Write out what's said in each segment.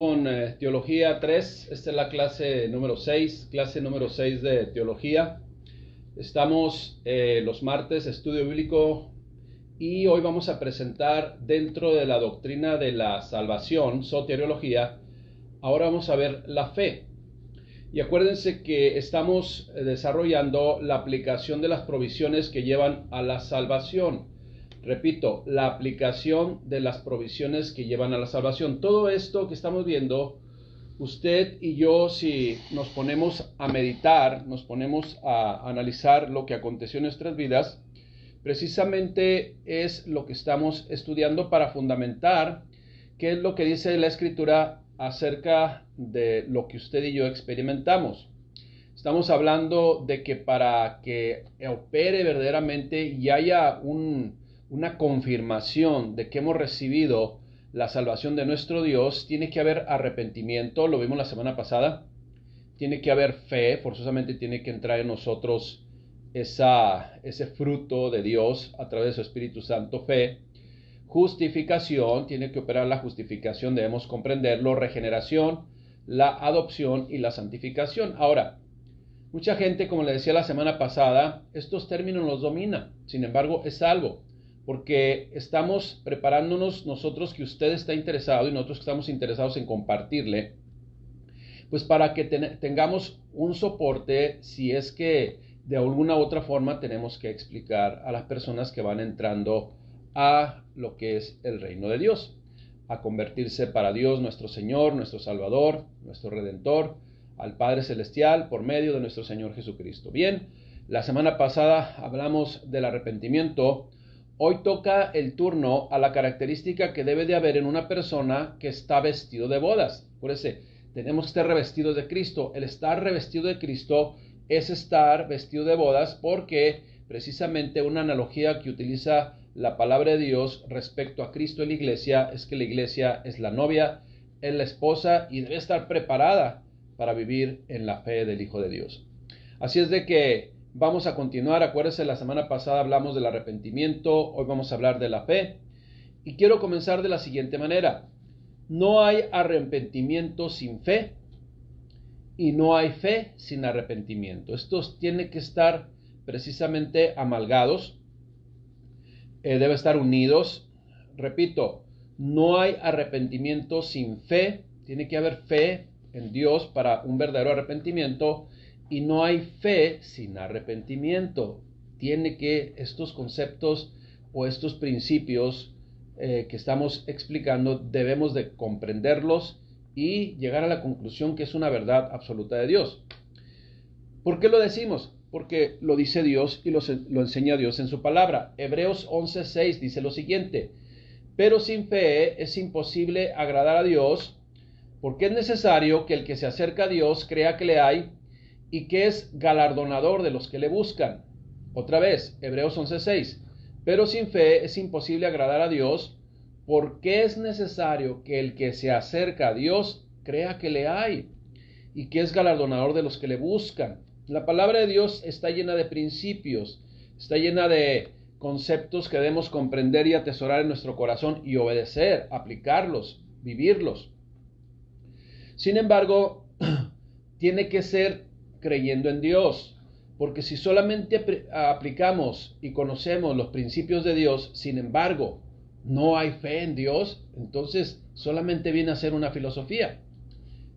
Con Teología 3, esta es la clase número 6, de Teología. Estamos los martes, estudio bíblico, y hoy vamos a presentar dentro de la doctrina de la salvación, soteriología. Ahora vamos a ver la fe. Y acuérdense que estamos desarrollando la aplicación de las provisiones que llevan a la salvación. Repito, la aplicación de las provisiones que llevan a la salvación. Todo esto que estamos viendo, usted y yo, si nos ponemos a meditar, nos ponemos a analizar lo que aconteció en nuestras vidas, precisamente es lo que estamos estudiando para fundamentar qué es lo que dice la Escritura acerca de lo que usted y yo experimentamos. Estamos hablando de que para que opere verdaderamente y haya una confirmación de que hemos recibido la salvación de nuestro Dios, tiene que haber arrepentimiento, lo vimos la semana pasada, tiene que haber fe, forzosamente tiene que entrar en nosotros ese fruto de Dios a través de su Espíritu Santo, fe, justificación, tiene que operar la justificación, debemos comprenderlo, regeneración, la adopción y la santificación. Ahora, mucha gente, como le decía la semana pasada, estos términos los domina, sin embargo es salvo, porque estamos preparándonos nosotros, que usted está interesado y nosotros que estamos interesados en compartirle, pues para que tengamos un soporte si es que de alguna u otra forma tenemos que explicar a las personas que van entrando a lo que es el reino de Dios, a convertirse para Dios nuestro Señor, nuestro Salvador, nuestro Redentor, al Padre Celestial por medio de nuestro Señor Jesucristo. Bien, la semana pasada hablamos del arrepentimiento. Hoy toca el turno a la característica que debe de haber en una persona que está vestido de bodas. Por eso tenemos que estar revestidos de Cristo. El estar revestido de Cristo es estar vestido de bodas, porque precisamente una analogía que utiliza la palabra de Dios respecto a Cristo y la iglesia es que la iglesia es la novia, es la esposa y debe estar preparada para vivir en la fe del Hijo de Dios. Así es de que vamos a continuar. Acuérdense, la semana pasada hablamos del arrepentimiento, hoy vamos a hablar de la fe. Y quiero comenzar de la siguiente manera. No hay arrepentimiento sin fe y no hay fe sin arrepentimiento. Estos tienen que estar precisamente amalgados, deben estar unidos. Repito, no hay arrepentimiento sin fe, tiene que haber fe en Dios para un verdadero arrepentimiento, y no hay fe sin arrepentimiento. Tiene que estos conceptos o estos principios que estamos explicando, debemos de comprenderlos y llegar a la conclusión que es una verdad absoluta de Dios. ¿Por qué lo decimos? Porque lo dice Dios y lo enseña Dios en su palabra. Hebreos 11:6 dice lo siguiente: pero sin fe es imposible agradar a Dios, porque es necesario que el que se acerca a Dios crea que le hay y que es galardonador de los que le buscan. Otra vez, Hebreos 11:6. Pero sin fe es imposible agradar a Dios, porque es necesario que el que se acerca a Dios crea que le hay y que es galardonador de los que le buscan. La palabra de Dios está llena de principios, está llena de conceptos que debemos comprender y atesorar en nuestro corazón y obedecer, aplicarlos, vivirlos. Sin embargo, tiene que ser creyendo en Dios, porque si solamente aplicamos y conocemos los principios de Dios, sin embargo, no hay fe en Dios, entonces solamente viene a ser una filosofía.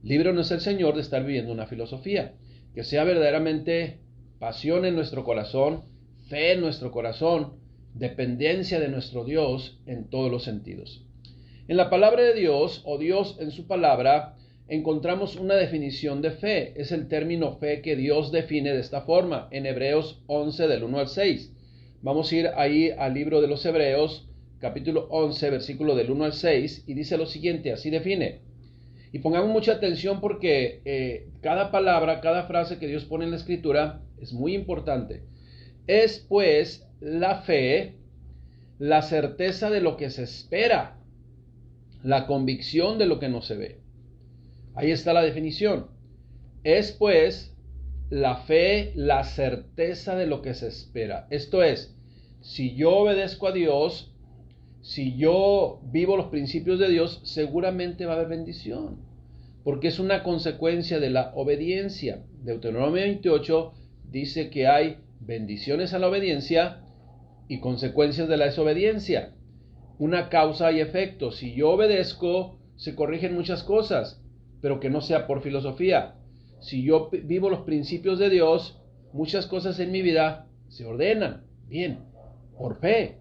Líbranos el Señor de estar viviendo una filosofía, que sea verdaderamente pasión en nuestro corazón, fe en nuestro corazón, dependencia de nuestro Dios en todos los sentidos. En la palabra de Dios, o Dios en su palabra, encontramos una definición de fe. Es el término fe que Dios define de esta forma en Hebreos 11 del 1 al 6. Vamos a ir ahí al libro de los Hebreos, capítulo 11, versículo del 1 al 6, y dice lo siguiente, así define. Y pongamos mucha atención porque cada palabra, cada frase que Dios pone en la Escritura es muy importante. Es pues la fe, la certeza de lo que se espera, la convicción de lo que no se ve. Ahí está la definición. Es pues la fe, la certeza de lo que se espera. Esto es, si yo obedezco a Dios, si yo vivo los principios de Dios, seguramente va a haber bendición. porque es una consecuencia de la obediencia. Deuteronomio 28 dice que hay bendiciones a la obediencia y consecuencias de la desobediencia. Una causa y efecto. Si yo obedezco, se corrigen muchas cosas, pero que no sea por filosofía. Si yo vivo los principios de Dios, muchas cosas en mi vida se ordenan, bien, por fe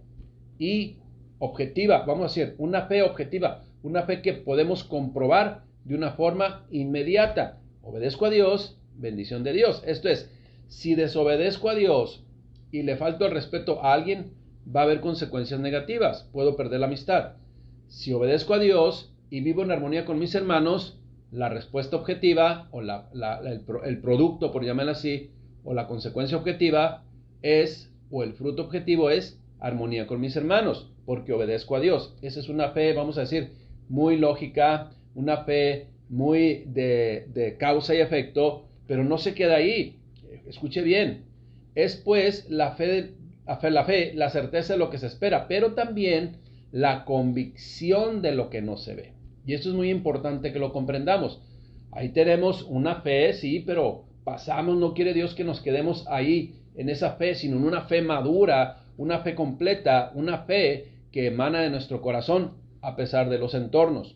y objetiva. Vamos a decir, una fe objetiva, una fe que podemos comprobar de una forma inmediata. Obedezco a Dios, bendición de Dios. Esto es, si desobedezco a Dios y le falto el respeto a alguien, va a haber consecuencias negativas. Puedo perder la amistad. Si obedezco a Dios y vivo en armonía con mis hermanos, la respuesta objetiva o el producto, por llamarlo así, o la consecuencia objetiva es, o el fruto objetivo es armonía con mis hermanos, porque obedezco a Dios. Esa es una fe, vamos a decir, muy lógica, una fe muy de causa y efecto, pero no se queda ahí. Escuche bien, es pues la fe, la certeza de lo que se espera, pero también la convicción de lo que no se ve. Y esto es muy importante que lo comprendamos. Ahí tenemos una fe, sí, pero pasamos, no quiere Dios que nos quedemos ahí en esa fe, sino en una fe madura, una fe completa, una fe que emana de nuestro corazón a pesar de los entornos.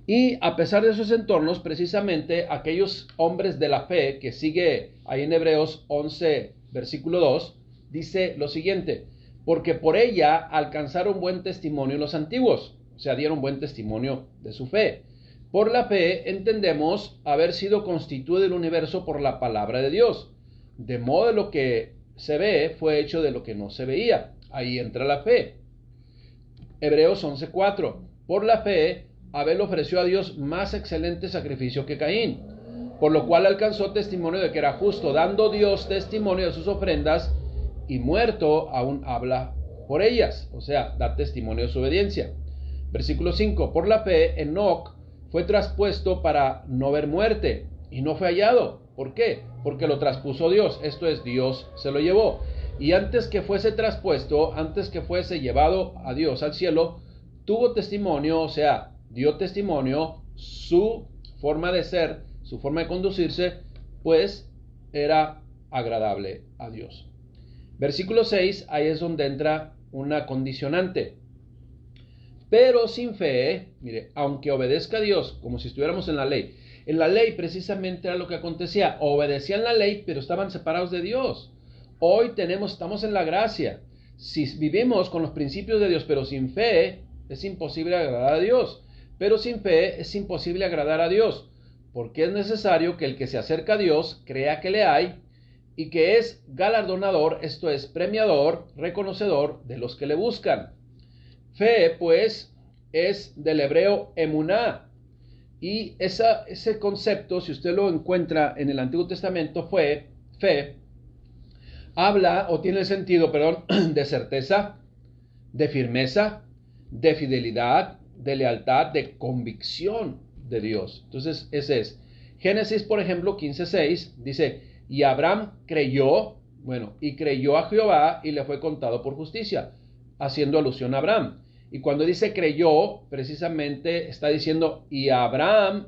Y a pesar de esos entornos, precisamente aquellos hombres de la fe que sigue ahí en Hebreos 11, versículo 2, dice lo siguiente: porque por ella alcanzaron buen testimonio los antiguos, o sea, dieron buen testimonio de su fe. Por la fe entendemos haber sido constituido el universo por la palabra de Dios, de modo de lo que se ve fue hecho de lo que no se veía. Ahí entra la fe. Hebreos 11:4. Por la fe Abel ofreció a Dios más excelente sacrificio que Caín, por lo cual alcanzó testimonio de que era justo, dando Dios testimonio de sus ofrendas, y muerto aún habla por ellas, o sea, da testimonio de su obediencia. Versículo 5. Por la fe Enoc fue traspuesto para no ver muerte, y no fue hallado. ¿Por qué? Porque lo traspuso Dios, esto es, Dios se lo llevó. Y antes que fuese traspuesto, antes que fuese llevado a Dios al cielo, tuvo testimonio, o sea, dio testimonio, su forma de ser, su forma de conducirse, pues era agradable a Dios. Versículo 6, ahí es donde entra una condicionante. Pero sin fe, mire, aunque obedezca a Dios, como si estuviéramos en la ley precisamente era lo que acontecía, obedecían la ley, pero estaban separados de Dios. Hoy estamos en la gracia. Si vivimos con los principios de Dios, pero sin fe, es imposible agradar a Dios. Pero sin fe es imposible agradar a Dios, porque es necesario que el que se acerca a Dios crea que le hay y que es galardonador, esto es, premiador, reconocedor de los que le buscan. Fe, pues, es del hebreo emuná, y ese concepto, si usted lo encuentra en el Antiguo Testamento, fe, habla o tiene el sentido, de certeza, de firmeza, de fidelidad, de lealtad, de convicción de Dios. Entonces, ese es. Génesis, por ejemplo, 15:6 dice: y Abraham creyó, y creyó a Jehová y le fue contado por justicia, haciendo alusión a Abraham. Y cuando dice creyó, precisamente está diciendo, y Abraham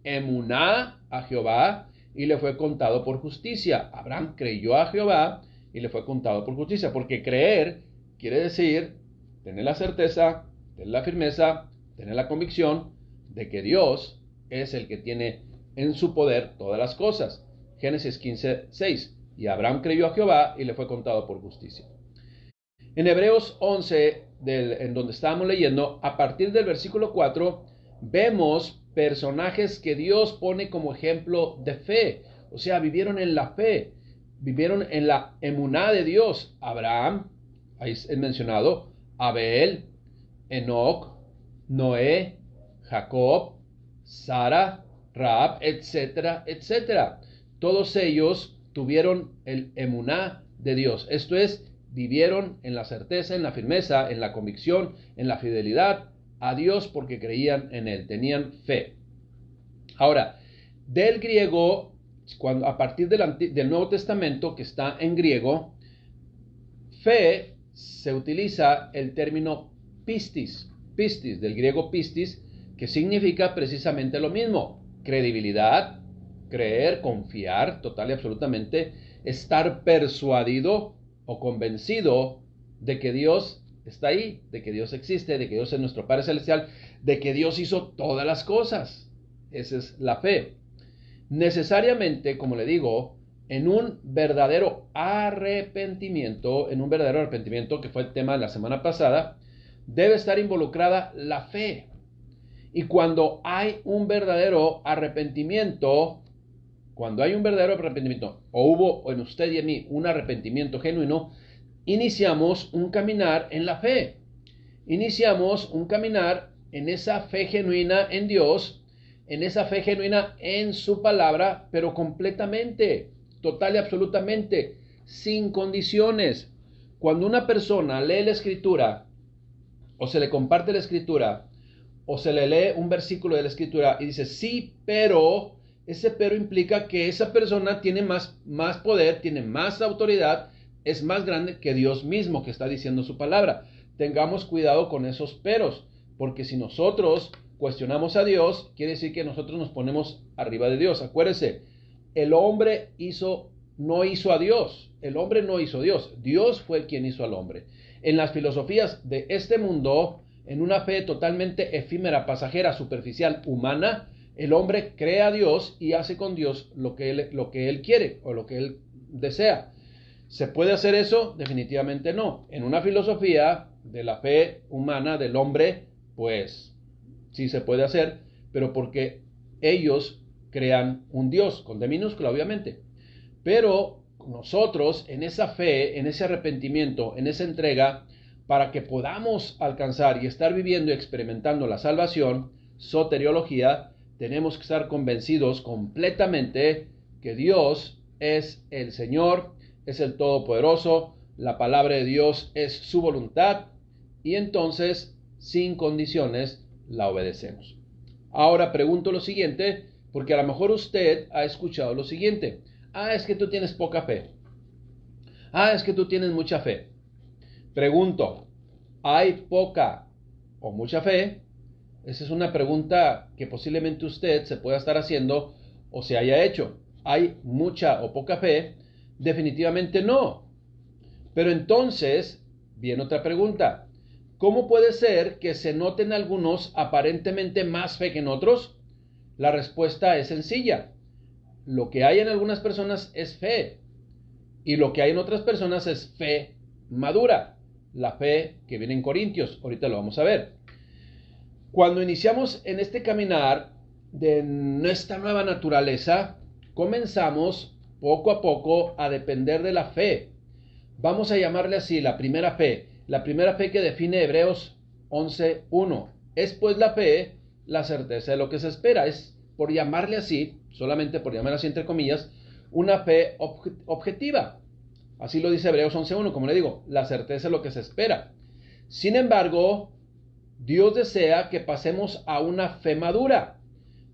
emuná a Jehová y le fue contado por justicia. Abraham creyó a Jehová y le fue contado por justicia, porque creer quiere decir tener la certeza, tener la firmeza, tener la convicción de que Dios es el que tiene en su poder todas las cosas. Génesis 15:6. Y Abraham creyó a Jehová y le fue contado por justicia. En Hebreos 11, en donde estábamos leyendo, a partir del versículo 4, vemos personajes que Dios pone como ejemplo de fe. O sea, vivieron en la fe, vivieron en la emuná de Dios. Abraham, ahí es mencionado, Abel, Enoc, Noé, Jacob, Sara, Rahab, etcétera, etcétera. Todos ellos tuvieron el emuná de Dios. Esto es, vivieron en la certeza, en la firmeza, en la convicción, en la fidelidad a Dios porque creían en Él, tenían fe. Ahora, del griego, a partir del Nuevo Testamento, que está en griego, fe se utiliza el término pistis, del griego pistis, que significa precisamente lo mismo: credibilidad, creer, confiar total y absolutamente, estar persuadido o convencido de que Dios está ahí, de que Dios existe, de que Dios es nuestro Padre Celestial, de que Dios hizo todas las cosas. Esa es la fe. Necesariamente, como le digo, en un verdadero arrepentimiento, que fue el tema de la semana pasada, debe estar involucrada la fe. Y cuando hay un verdadero arrepentimiento, o hubo en usted y en mí un arrepentimiento genuino, iniciamos un caminar en la fe. Iniciamos un caminar en esa fe genuina en Dios, en esa fe genuina en su palabra, pero completamente, total y absolutamente, sin condiciones. Cuando una persona lee la Escritura, o se le comparte la Escritura, o se le lee un versículo de la Escritura y dice, sí, pero, ese pero implica que esa persona tiene más poder, tiene más autoridad, es más grande que Dios mismo que está diciendo su palabra. Tengamos cuidado con esos peros, porque si nosotros cuestionamos a Dios, quiere decir que nosotros nos ponemos arriba de Dios. Acuérdese, el hombre no hizo a Dios, el hombre no hizo a Dios, Dios fue quien hizo al hombre. En las filosofías de este mundo, en una fe totalmente efímera, pasajera, superficial, humana, el hombre cree a Dios y hace con Dios lo que él quiere o lo que él desea. ¿Se puede hacer eso? Definitivamente no. En una filosofía de la fe humana del hombre, pues sí se puede hacer, pero porque ellos crean un Dios, con D minúscula obviamente. Pero nosotros en esa fe, en ese arrepentimiento, en esa entrega, para que podamos alcanzar y estar viviendo y experimentando la salvación, soteriología, tenemos que estar convencidos completamente que Dios es el Señor, es el Todopoderoso, la palabra de Dios es su voluntad, y entonces, sin condiciones, la obedecemos. Ahora pregunto lo siguiente, porque a lo mejor usted ha escuchado lo siguiente: es que tú tienes poca fe. Es que tú tienes mucha fe. Pregunto, ¿hay poca o mucha fe? Esa es una pregunta que posiblemente usted se pueda estar haciendo o se haya hecho. ¿Hay mucha o poca fe? Definitivamente no. Pero entonces, viene otra pregunta. ¿Cómo puede ser que se noten algunos aparentemente más fe que en otros? La respuesta es sencilla. Lo que hay en algunas personas es fe, y lo que hay en otras personas es fe madura, la fe que viene en Corintios. Ahorita lo vamos a ver. Cuando iniciamos en este caminar de nuestra nueva naturaleza, comenzamos poco a poco a depender de la fe. Vamos a llamarle así, la primera fe que define Hebreos 11:1. Es pues la fe, la certeza de lo que se espera. Es, por llamarle así, solamente por llamarle así entre comillas, una fe objetiva. Así lo dice Hebreos 11:1, como le digo, la certeza de lo que se espera. Sin embargo, Dios desea que pasemos a una fe madura.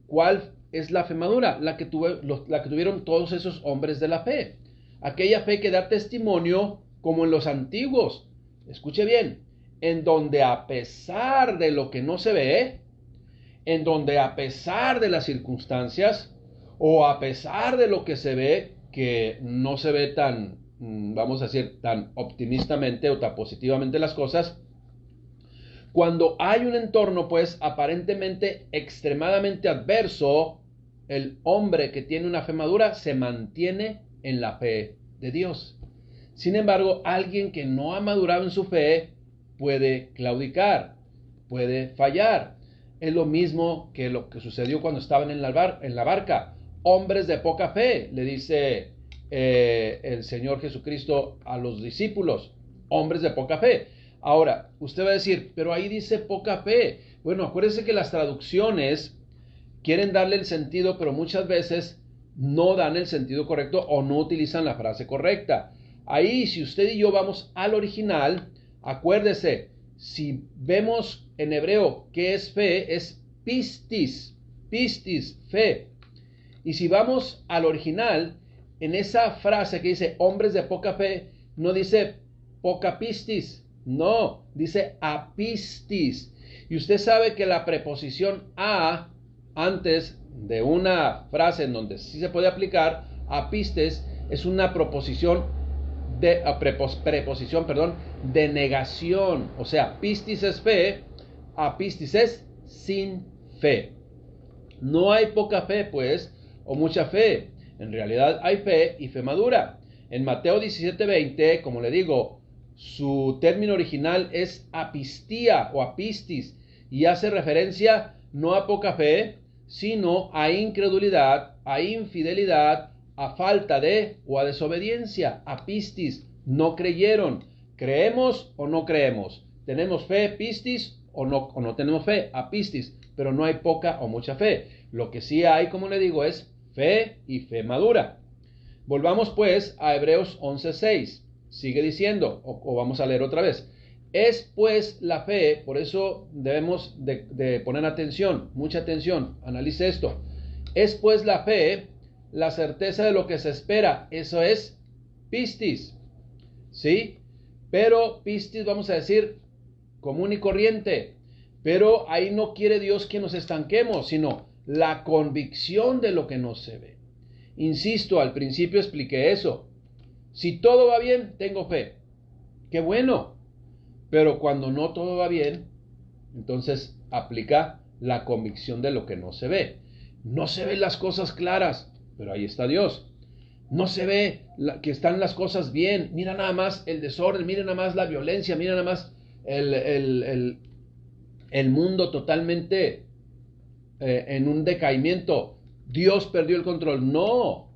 ¿Cuál es la fe madura? La que tuvieron todos esos hombres de la fe. Aquella fe que da testimonio como en los antiguos. Escuche bien, en donde a pesar de lo que no se ve, en donde a pesar de las circunstancias, o a pesar de lo que se ve, que no se ve tan, vamos a decir, tan optimistamente o tan positivamente las cosas, cuando hay un entorno pues aparentemente extremadamente adverso, el hombre que tiene una fe madura se mantiene en la fe de Dios. Sin embargo, alguien que no ha madurado en su fe puede claudicar, puede fallar. Es lo mismo que lo que sucedió cuando estaban en la barca. Hombres de poca fe, le dice el Señor Jesucristo a los discípulos. Hombres de poca fe. Ahora, usted va a decir, pero ahí dice poca fe. Bueno, acuérdese que las traducciones quieren darle el sentido, pero muchas veces no dan el sentido correcto o no utilizan la frase correcta. Ahí, si usted y yo vamos al original, acuérdese, si vemos en hebreo qué es fe, es pistis, fe. Y si vamos al original, en esa frase que dice hombres de poca fe, no dice poca pistis, no, dice apistis. Y usted sabe que la preposición a, antes de una frase en donde sí se puede aplicar, apistes, es una preposición de negación. O sea, pistis es fe, apistis es sin fe. No hay poca fe, pues, o mucha fe. En realidad hay fe y fe madura. En Mateo 17:20, como le digo, su término original es apistía o apistis y hace referencia no a poca fe, sino a incredulidad, a infidelidad, a falta de o a desobediencia. Apistis, no creyeron. ¿Creemos o no creemos? ¿Tenemos fe, pistis, o no tenemos fe, apistis? Pero no hay poca o mucha fe. Lo que sí hay, como le digo, es fe y fe madura. Volvamos pues a Hebreos 11:6. Sigue diciendo, o vamos a leer otra vez. Es pues la fe, por eso debemos de poner atención, mucha atención, analice esto. Es pues la fe, la certeza de lo que se espera, eso es pistis, ¿sí? Pero pistis, vamos a decir, común y corriente. Pero ahí no quiere Dios que nos estanquemos, sino la convicción de lo que no se ve. Insisto, al principio expliqué eso. Si todo va bien, tengo fe. ¡Qué bueno! Pero cuando no todo va bien, entonces aplica la convicción de lo que no se ve. No se ven las cosas claras, pero ahí está Dios. No se ve que están las cosas bien. Mira nada más el desorden, mira nada más la violencia, mira nada más el mundo totalmente en un decaimiento. Dios perdió el control. No,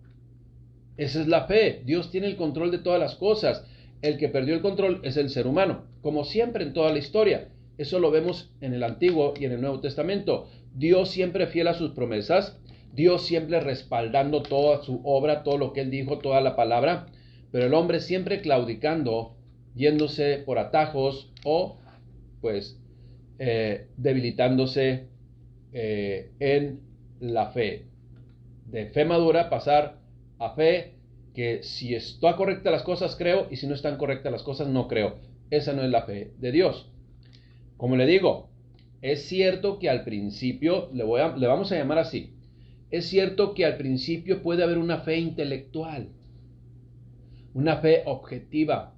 esa es la fe. Dios tiene el control de todas las cosas. El que perdió el control es el ser humano, como siempre en toda la historia. Eso lo vemos en el Antiguo y en el Nuevo Testamento. Dios siempre fiel a sus promesas, Dios siempre respaldando toda su obra, todo lo que Él dijo, toda la palabra, pero el hombre siempre claudicando, yéndose por atajos o pues debilitándose en la fe. De fe madura pasar a fe que si está correcta las cosas creo y si no están correctas las cosas no creo. Esa no es la fe de Dios. Como le digo, es cierto que al principio, le vamos a llamar así, es cierto que al principio puede haber una fe intelectual, una fe objetiva,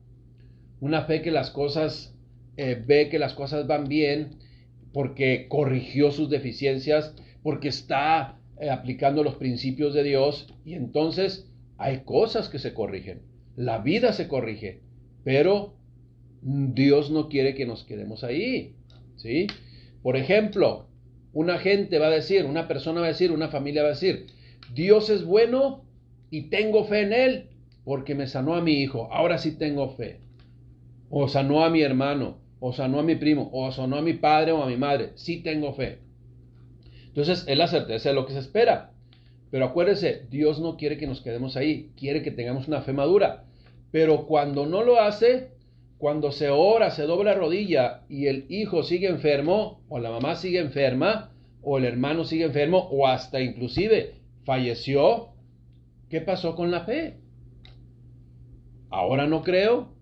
una fe que las cosas, ve que las cosas van bien porque corrigió sus deficiencias, porque está aplicando los principios de Dios y entonces hay cosas que se corrigen, la vida se corrige, pero Dios no quiere que nos quedemos ahí, ¿sí? Por ejemplo, una gente va a decir, una persona va a decir, una familia va a decir, Dios es bueno y tengo fe en Él porque me sanó a mi hijo, ahora sí tengo fe. O sanó a mi hermano, o sanó a mi primo, o sanó a mi padre o a mi madre, sí tengo fe. Entonces es la certeza de lo que se espera. Pero acuérdese, Dios no quiere que nos quedemos ahí, quiere que tengamos una fe madura. Pero cuando no lo hace, cuando se ora, se dobla rodilla y el hijo sigue enfermo, o la mamá sigue enferma, o el hermano sigue enfermo, o hasta inclusive falleció, ¿qué pasó con la fe? Ahora no creo.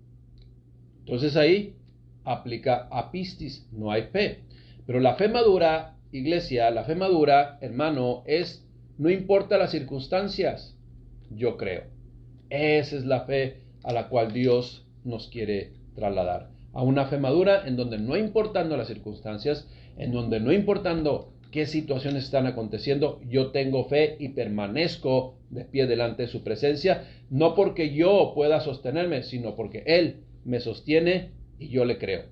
Entonces ahí aplica apistis, no hay fe. Pero la fe madura, iglesia, la fe madura, hermano, es no importa las circunstancias, yo creo. Esa es la fe a la cual Dios nos quiere trasladar. A una fe madura en donde no importando las circunstancias, en donde no importando qué situaciones están aconteciendo, yo tengo fe y permanezco de pie delante de su presencia, no porque yo pueda sostenerme, sino porque Él me sostiene y yo le creo.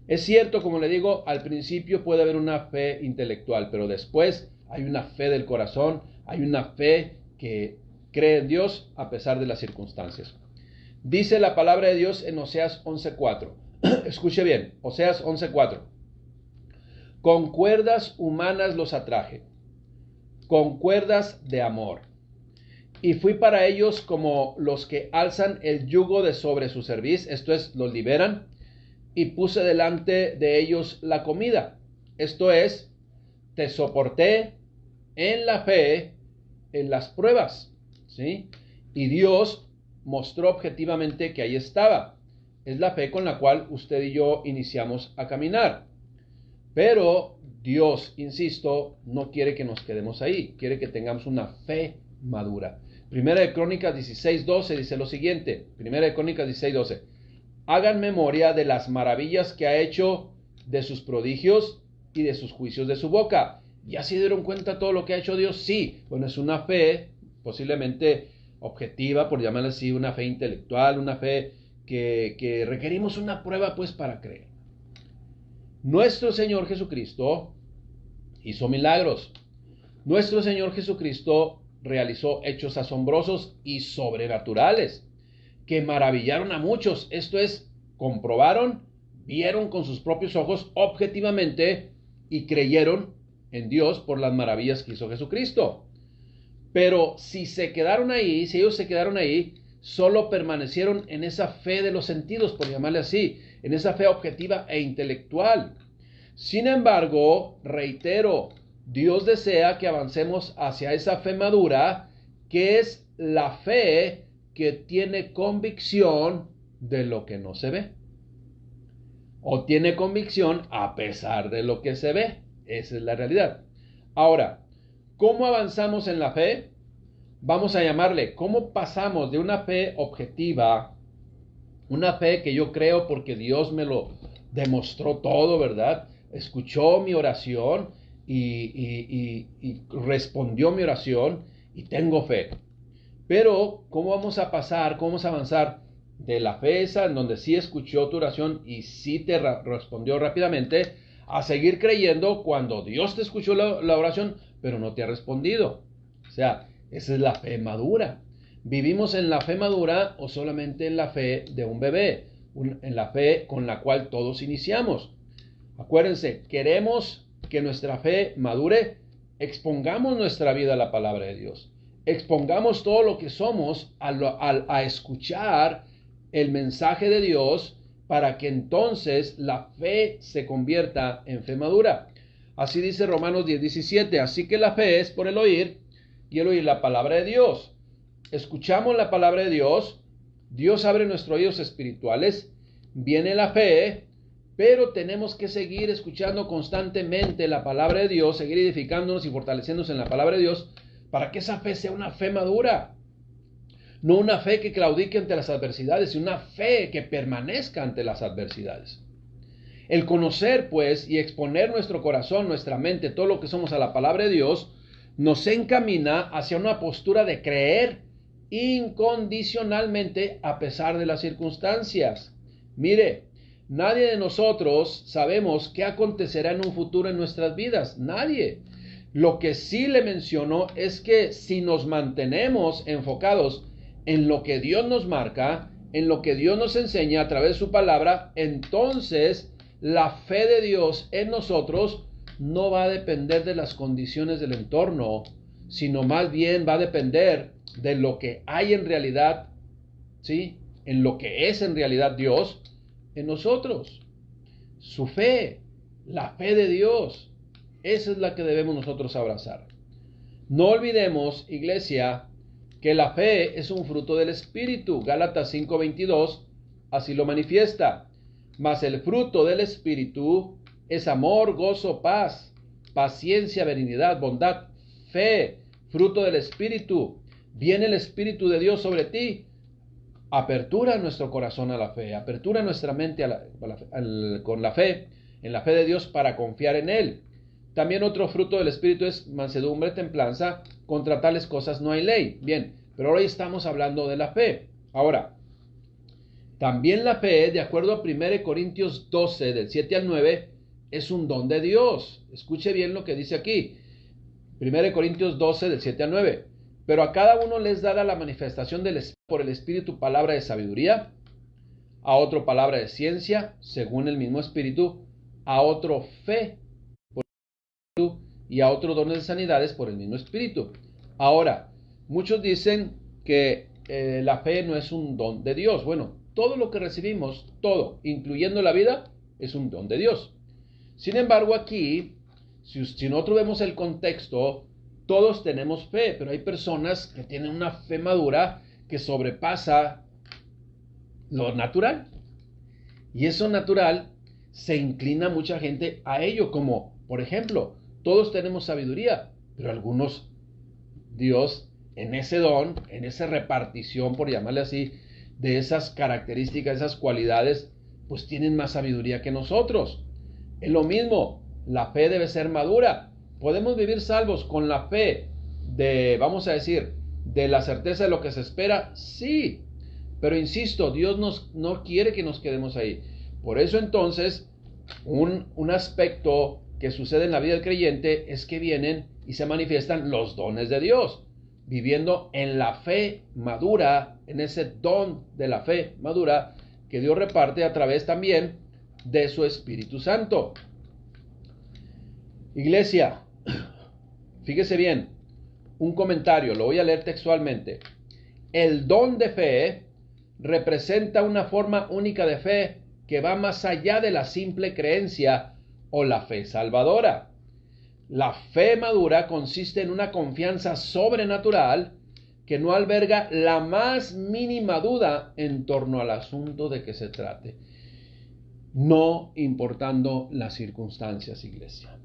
Es cierto, como le digo, al principio puede haber una fe intelectual, pero después hay una fe del corazón, hay una fe que cree en Dios a pesar de las circunstancias. Dice la palabra de Dios en Oseas 11:4. Escuche bien, Oseas 11:4. Con cuerdas humanas los atraje, con cuerdas de amor. Y fui para ellos como los que alzan el yugo de sobre su cerviz, esto es, los liberan, y puse delante de ellos la comida. Esto es, te soporté en la fe, en las pruebas, ¿sí? Y Dios mostró objetivamente que ahí estaba. Es la fe con la cual usted y yo iniciamos a caminar. Pero Dios, insisto, no quiere que nos quedemos ahí, quiere que tengamos una fe madura. Primera de Crónicas 16:12 dice lo siguiente, Primera de Crónicas 16:12, hagan memoria de las maravillas que ha hecho, de sus prodigios y de sus juicios de su boca. ¿Ya se dieron cuenta todo lo que ha hecho Dios? Sí. Bueno, es una fe posiblemente objetiva, por llamarla así, una fe intelectual, una fe que requerimos una prueba pues para creer. Nuestro Señor Jesucristo hizo milagros. Nuestro Señor Jesucristo realizó hechos asombrosos y sobrenaturales que maravillaron a muchos. Esto es, comprobaron, vieron con sus propios ojos objetivamente y creyeron en Dios por las maravillas que hizo Jesucristo. Pero si ellos se quedaron ahí, solo permanecieron en esa fe de los sentidos, por llamarle así, en esa fe objetiva e intelectual. Sin embargo, reitero, Dios desea que avancemos hacia esa fe madura, que es la fe que tiene convicción de lo que no se ve. O tiene convicción a pesar de lo que se ve. Esa es la realidad. Ahora, ¿cómo avanzamos en la fe? Vamos a llamarle, ¿cómo pasamos de una fe objetiva, una fe que yo creo porque Dios me lo demostró todo, ¿verdad? Escuchó mi oración y respondió mi oración y tengo fe. Pero, ¿cómo vamos a pasar, cómo vamos a avanzar de la fe esa en donde sí escuchó tu oración y sí te respondió rápidamente, a seguir creyendo cuando Dios te escuchó la oración, pero no te ha respondido? O sea, esa es la fe madura. ¿Vivimos en la fe madura o solamente en la fe de un bebé? En la fe con la cual todos iniciamos. Acuérdense, queremos que nuestra fe madure, expongamos nuestra vida a la palabra de Dios. Expongamos todo lo que somos a escuchar el mensaje de Dios para que entonces la fe se convierta en fe madura. Así dice Romanos 10:17. Así que la fe es por el oír y el oír la palabra de Dios. Escuchamos la palabra de Dios, Dios abre nuestros oídos espirituales, viene la fe, pero tenemos que seguir escuchando constantemente la palabra de Dios, seguir edificándonos y fortaleciéndonos en la palabra de Dios, para que esa fe sea una fe madura. No una fe que claudique ante las adversidades, sino una fe que permanezca ante las adversidades. El conocer, pues, y exponer nuestro corazón, nuestra mente, todo lo que somos a la palabra de Dios, nos encamina hacia una postura de creer incondicionalmente a pesar de las circunstancias. Mire, nadie de nosotros sabemos qué acontecerá en un futuro en nuestras vidas. Nadie. Lo que sí le menciono es que si nos mantenemos enfocados en lo que Dios nos marca, en lo que Dios nos enseña a través de su palabra, entonces la fe de Dios en nosotros no va a depender de las condiciones del entorno, sino más bien va a depender de lo que hay en realidad, ¿sí? En lo que es en realidad Dios en nosotros. Su fe, la fe de Dios, esa es la que debemos nosotros abrazar. No olvidemos, iglesia, que la fe es un fruto del Espíritu. Gálatas 5:22 así lo manifiesta. Mas el fruto del Espíritu es amor, gozo, paz, paciencia, benignidad, bondad, fe, fruto del Espíritu. Viene el Espíritu de Dios sobre ti. Apertura nuestro corazón a la fe, apertura nuestra mente con la fe, en la fe de Dios para confiar en Él. También otro fruto del Espíritu es mansedumbre, templanza. Contra tales cosas no hay ley. Bien, pero hoy estamos hablando de la fe. Ahora, también la fe, de acuerdo a 1 Corintios 12, del 7 al 9, es un don de Dios. Escuche bien lo que dice aquí. 1 Corintios 12, del 7 al 9. Pero a cada uno les dará la manifestación por el Espíritu palabra de sabiduría, a otro palabra de ciencia, según el mismo Espíritu, a otro fe por el Espíritu y a otro dones de sanidades por el mismo Espíritu. Ahora, muchos dicen que la fe no es un don de Dios. Bueno, todo lo que recibimos, todo, incluyendo la vida, es un don de Dios. Sin embargo, aquí, si nosotros vemos el contexto, todos tenemos fe, pero hay personas que tienen una fe madura que sobrepasa lo natural. Y eso natural se inclina mucha gente a ello, como por ejemplo, todos tenemos sabiduría, pero algunos, Dios en ese don, en esa repartición, por llamarle así, de esas características, esas cualidades, pues tienen más sabiduría que nosotros. Es lo mismo, la fe debe ser madura. Podemos vivir salvos con la fe de, vamos a decir, de la certeza de lo que se espera, sí, pero insisto, Dios no quiere que nos quedemos ahí. Por eso entonces, un aspecto que sucede en la vida del creyente es que vienen y se manifiestan los dones de Dios, viviendo en la fe madura, en ese don de la fe madura que Dios reparte a través también de su Espíritu Santo. Iglesia, fíjese bien, un comentario, lo voy a leer textualmente. El don de fe representa una forma única de fe que va más allá de la simple creencia o la fe salvadora. La fe madura consiste en una confianza sobrenatural que no alberga la más mínima duda en torno al asunto de que se trate, no importando las circunstancias, iglesia.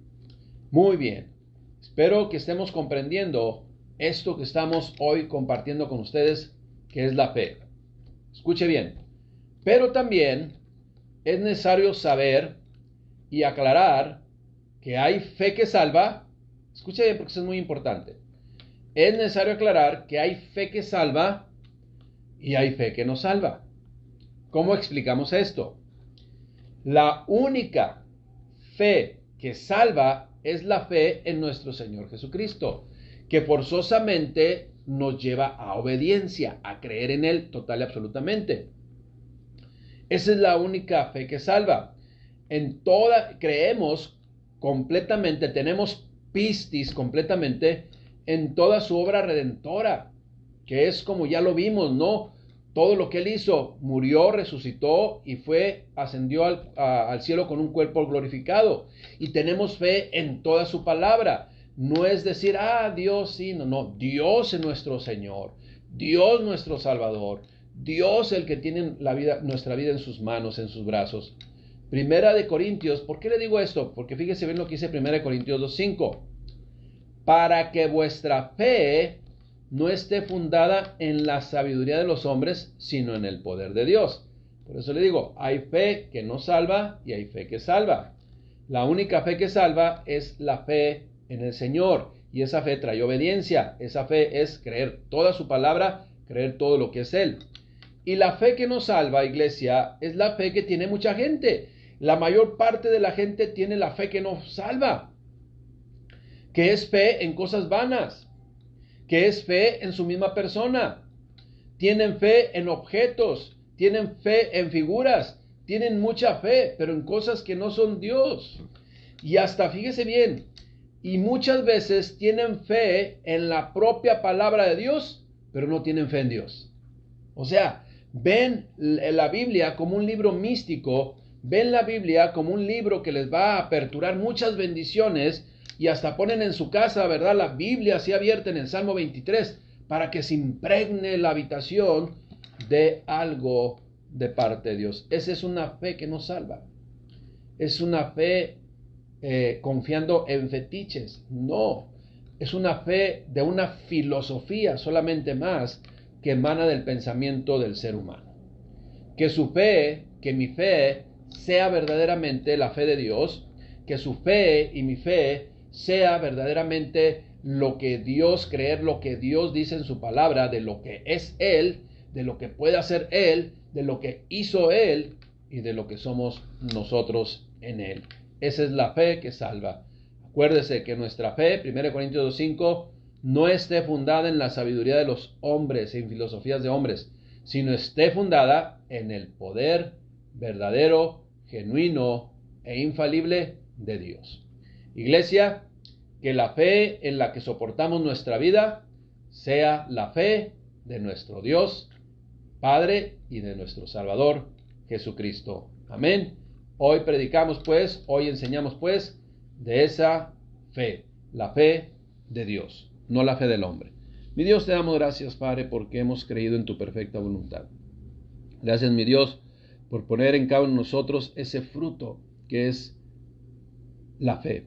Muy bien, espero que estemos comprendiendo esto que estamos hoy compartiendo con ustedes, que es la fe. Escuche bien, pero también es necesario saber y aclarar que hay fe que salva. Escuche bien porque eso es muy importante. Es necesario aclarar que hay fe que salva y hay fe que no salva. ¿Cómo explicamos esto? La única fe que salva es la fe en nuestro Señor Jesucristo, que forzosamente nos lleva a obediencia, a creer en Él total y absolutamente. Esa es la única fe que salva. Creemos completamente, tenemos pistis completamente en toda su obra redentora, que es como ya lo vimos, ¿no? Todo lo que Él hizo, murió, resucitó y ascendió al cielo con un cuerpo glorificado. Y tenemos fe en toda su palabra. No es decir, Dios sí, no. Dios es nuestro Señor, Dios nuestro Salvador, Dios el que tiene nuestra vida en sus manos, en sus brazos. Primera de Corintios, ¿por qué le digo esto? Porque fíjese bien lo que dice Primera de Corintios 2:5. Para que vuestra fe no esté fundada en la sabiduría de los hombres, sino en el poder de Dios. Por eso le digo, hay fe que no salva y hay fe que salva. La única fe que salva es la fe en el Señor, y esa fe trae obediencia. Esa fe es creer toda su palabra, creer todo lo que es Él. Y la fe que no salva, iglesia, es la fe que tiene mucha gente. La mayor parte de la gente tiene la fe que no salva, que es fe en cosas vanas, que es fe en su misma persona. Tienen fe en objetos, tienen fe en figuras, tienen mucha fe, pero en cosas que no son Dios. Y hasta, fíjese bien, y muchas veces tienen fe en la propia palabra de Dios, pero no tienen fe en Dios. O sea, ven la Biblia como un libro místico, ven la Biblia como un libro que les va a aperturar muchas bendiciones, y hasta ponen en su casa, ¿verdad?, la Biblia así abierta en el Salmo 23, para que se impregne la habitación de algo de parte de Dios. Esa es una fe que no salva. Es una fe confiando en fetiches. No, es una fe de una filosofía solamente más que emana del pensamiento del ser humano. Que su fe, que mi fe, sea verdaderamente la fe de Dios, que su fe y mi fe sea verdaderamente lo que Dios, creer lo que Dios dice en su palabra, de lo que es Él, de lo que puede hacer Él, de lo que hizo Él y de lo que somos nosotros en Él. Esa es la fe que salva. Acuérdese que nuestra fe, 1 Corintios 2:5, no esté fundada en la sabiduría de los hombres, en filosofías de hombres, sino esté fundada en el poder verdadero, genuino e infalible de Dios. Iglesia, que la fe en la que soportamos nuestra vida sea la fe de nuestro Dios, Padre, y de nuestro Salvador, Jesucristo. Amén. Hoy predicamos pues, hoy enseñamos pues de esa fe, la fe de Dios, no la fe del hombre. Mi Dios, te damos gracias, Padre, porque hemos creído en tu perfecta voluntad. Gracias, mi Dios, por poner en cada uno de nosotros ese fruto que es la fe,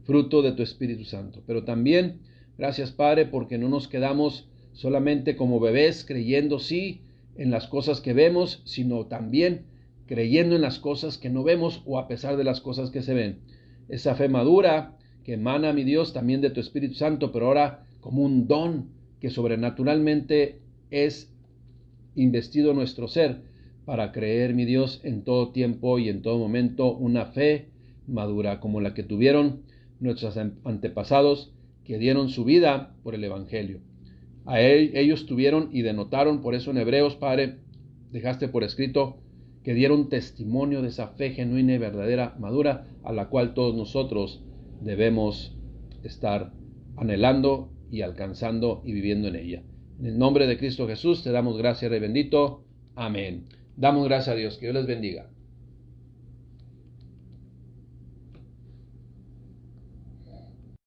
fruto de tu Espíritu Santo. Pero también, gracias Padre, porque no nos quedamos solamente como bebés creyendo sí en las cosas que vemos, sino también creyendo en las cosas que no vemos o a pesar de las cosas que se ven. Esa fe madura que emana, mi Dios, también de tu Espíritu Santo, pero ahora como un don que sobrenaturalmente es investido en nuestro ser para creer, mi Dios, en todo tiempo y en todo momento una fe madura como la que tuvieron nuestros antepasados que dieron su vida por el Evangelio. Ellos tuvieron y denotaron, por eso en Hebreos, Padre, dejaste por escrito que dieron testimonio de esa fe genuina y verdadera, madura, a la cual todos nosotros debemos estar anhelando y alcanzando y viviendo en ella. En el nombre de Cristo Jesús te damos gracias, Rey bendito. Amén. Damos gracias a Dios. Que Dios les bendiga.